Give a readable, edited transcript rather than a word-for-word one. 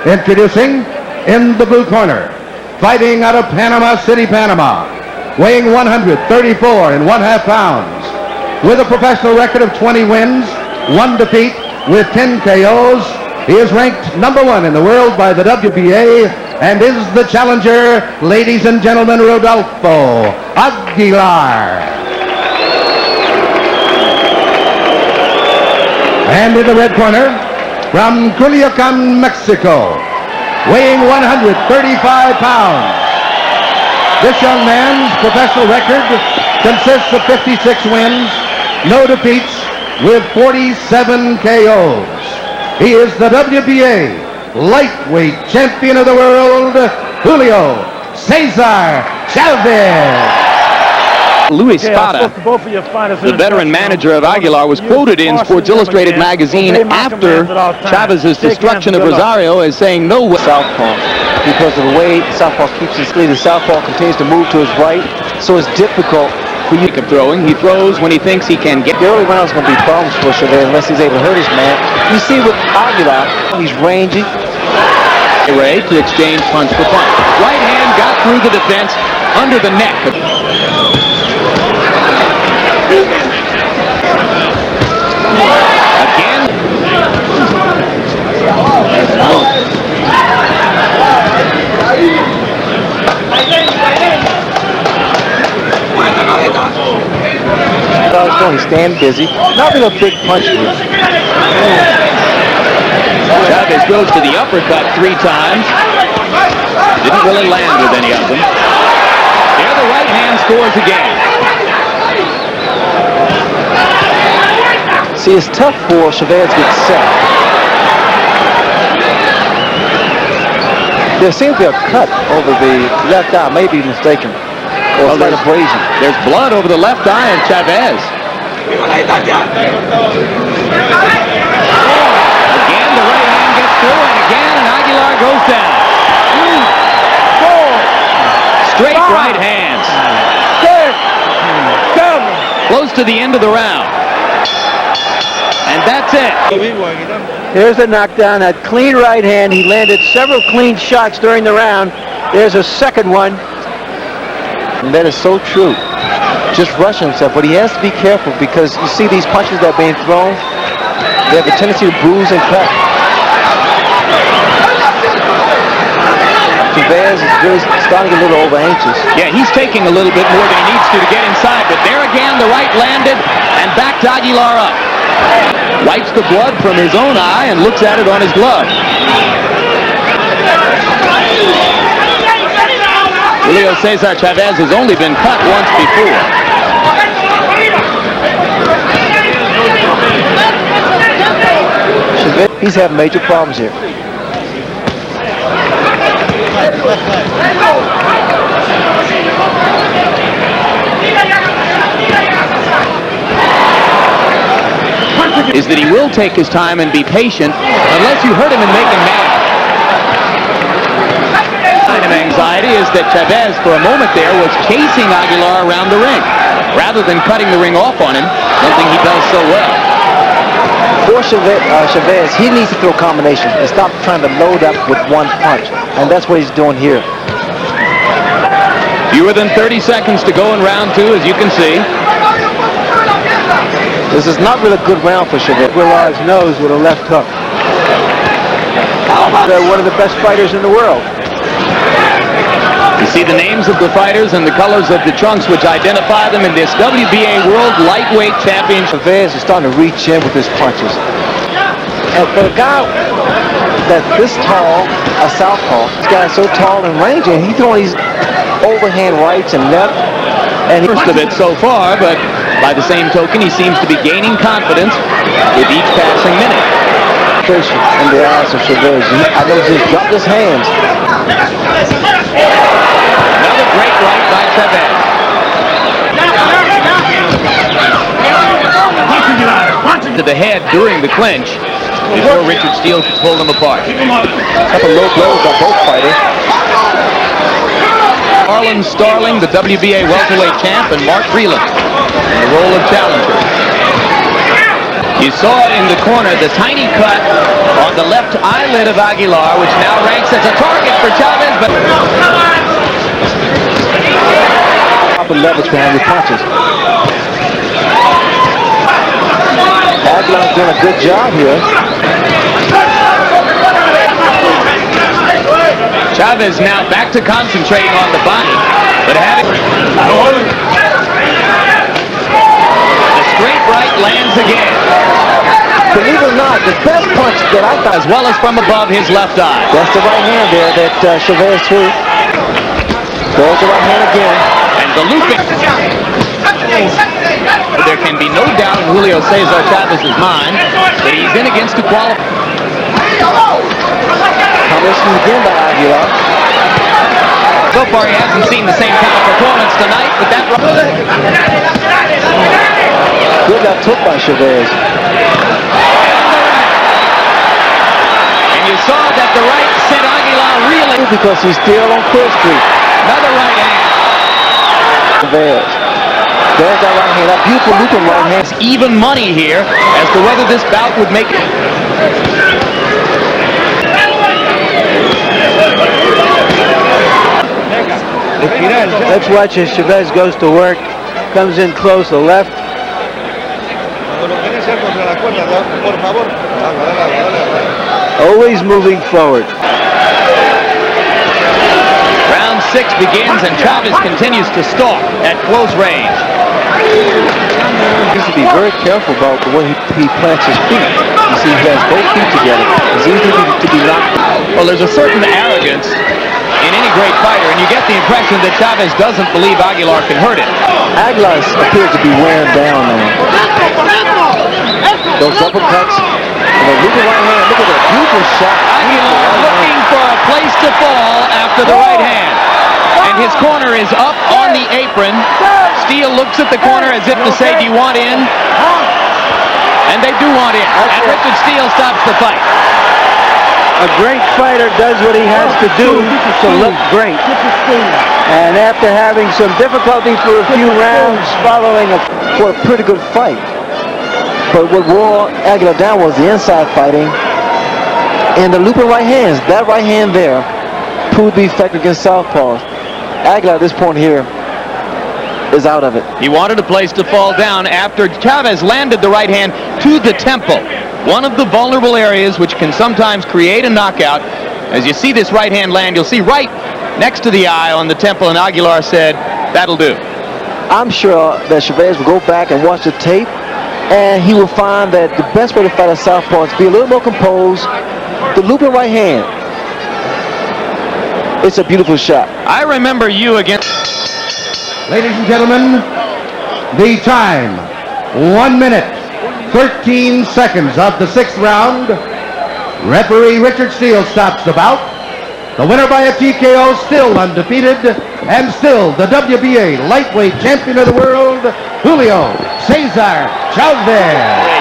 Introducing in the blue corner, fighting out of Panama City, Panama, weighing 134 1/2 pounds, with a professional record of 20 wins, 1 defeat, with 10 KOs. He is ranked #1 in the world by the WBA and is the challenger, ladies and gentlemen, Rodolfo Aguilar. And in the red corner, from Culiacan, Mexico, weighing 135 pounds. This young man's professional record consists of 56 wins, no defeats, with 47 KOs. He is the WBA lightweight champion of the world, Julio Cesar Chavez. Luis Spada, the veteran manager of Aguilar, was quoted in Sports Illustrated magazine after Chavez's destruction of Rosario as saying no way. Southpaw, because of the way Southpaw keeps his lead, the Southpaw continues to move to his right, so it's difficult for you. Throwing, he throws when he thinks he can get. The early rounds going to be problems for Chavez unless he's able to hurt his man. You see with Aguilar, he's rangy. Ray to exchange punch for punch. Right hand got through the defense under the neck. Again. He's staying busy. Not being a big punch here. Chavez goes to the uppercut 3 times. Didn't really land with any of them. There the right hand scores again. See, it's tough for Chavez to get set. There seems to be a cut over the left eye, maybe mistaken. Or slight abrasion. There's blood over the left eye of Chavez. Again, the right hand gets through, and again, and Aguilar goes down. 3, 4. Straight right hands. 6, 7. Close to the end of the round. And that's it. Here's the knockdown, that clean right hand. He landed several clean shots during the round. There's a second one. And that is so true. Just rushing himself, but he has to be careful because you see these punches that are being thrown, they have a tendency to bruise and cut. Chavez is really starting to get a little over anxious. Yeah, he's taking a little bit more than he needs to get inside, but there again, the right landed, and back to Aguilar up. Wipes the blood from his own eye and looks at it on his glove. Julio Cesar Chavez has only been cut once before. Chavez, he's having major problems here. Is that he will take his time and be patient unless you hurt him and make him mad. Kind of anxiety is that Chavez for a moment there was chasing Aguilar around the ring rather than cutting the ring off on him, something he does so well. For Chavez, he needs to throw combinations and stop trying to load up with one punch, and that's what he's doing here. Fewer than 30 seconds to go in round 2, as you can see. This is not really a good round for Chavez. Aguilar's nose with a left hook. They're one of the best fighters in the world. You see the names of the fighters and the colors of the trunks which identify them in this WBA World Lightweight Championship. Chavez is starting to reach in with his punches. And for a guy that's this tall, a southpaw, this guy's so tall and rangy, and he's throwing these overhand rights and left. And First of it so far, but by the same token, he seems to be gaining confidence with each passing minute. In the eyes of Chavez, I know he's dropped his hands. Another great right by Chavez. To the head during the clinch before Richard Steele could pull them apart. A couple low blows by both fighters. Arlen Starling, the WBA welterweight champ, and Mark Freeland in the role of challenger. You saw in the corner the tiny cut on the left eyelid of Aguilar, which now ranks as a target for Chavez, but proper leverage behind your punches. Aguilar's doing a good job here. Chavez now back to concentrating on the body, but having the straight right lands again. Believe it or not, the best punch that I got, as well as from above his left eye. That's the right hand there that Chavez threw. There's the right hand again. And the looping. There can be no doubt in Julio Cesar Chavez's mind that he's in against a qualifier. Combination again by Aguilar. So far he hasn't seen the same kind of performance tonight, but that... Good got took by Chavez. And you saw that the right sent Aguilar reeling. Because he's still on Quill Street. Another right hand. Chavez. There's that right hand, that beautiful looping right hand. It's even money here as to whether this bout would make it. Let's watch as Chavez goes to work. Comes in close to the left. Always moving forward. Round 6 begins and Chavez continues to stalk at close range. He needs to be very careful about the way he plants his feet. You see, he has both feet together. It's easy to be knocked. Well, there's a certain arrogance in any great fighter, and you get the impression that Chavez doesn't believe Aguilar can hurt him. Aguilar appears to be wearing down now. Those uppercuts, and the looping right hand. Look at that beautiful shot. Aguilar looking for a place to fall after the right hand. And his corner is up on the apron. Steele looks at the corner as if to say, do you want in? And they do want in. And Richard Steele stops the fight. A great fighter does what he has to do to look great. And after having some difficulty for a few rounds following for a pretty good fight. But what wore Aguilar down was the inside fighting and the looping right hands. That right hand there proved to be effective against southpaws. Aguilar at this point here is out of it. He wanted a place to fall down after Chavez landed the right hand to the temple. One of the vulnerable areas which can sometimes create a knockout. As you see this right hand land, you'll see right next to the eye on the temple, and Aguilar said, that'll do. I'm sure that Chavez will go back and watch the tape, and he will find that the best way to fight a southpaw is to be a little more composed. The looping right hand. It's a beautiful shot. I remember you against... Ladies and gentlemen, the time, 1 minute, 13 seconds of the 6th round. Referee Richard Steele stops the bout. The winner by a TKO, still undefeated, and still the WBA lightweight champion of the world, Julio Cesar Chavez.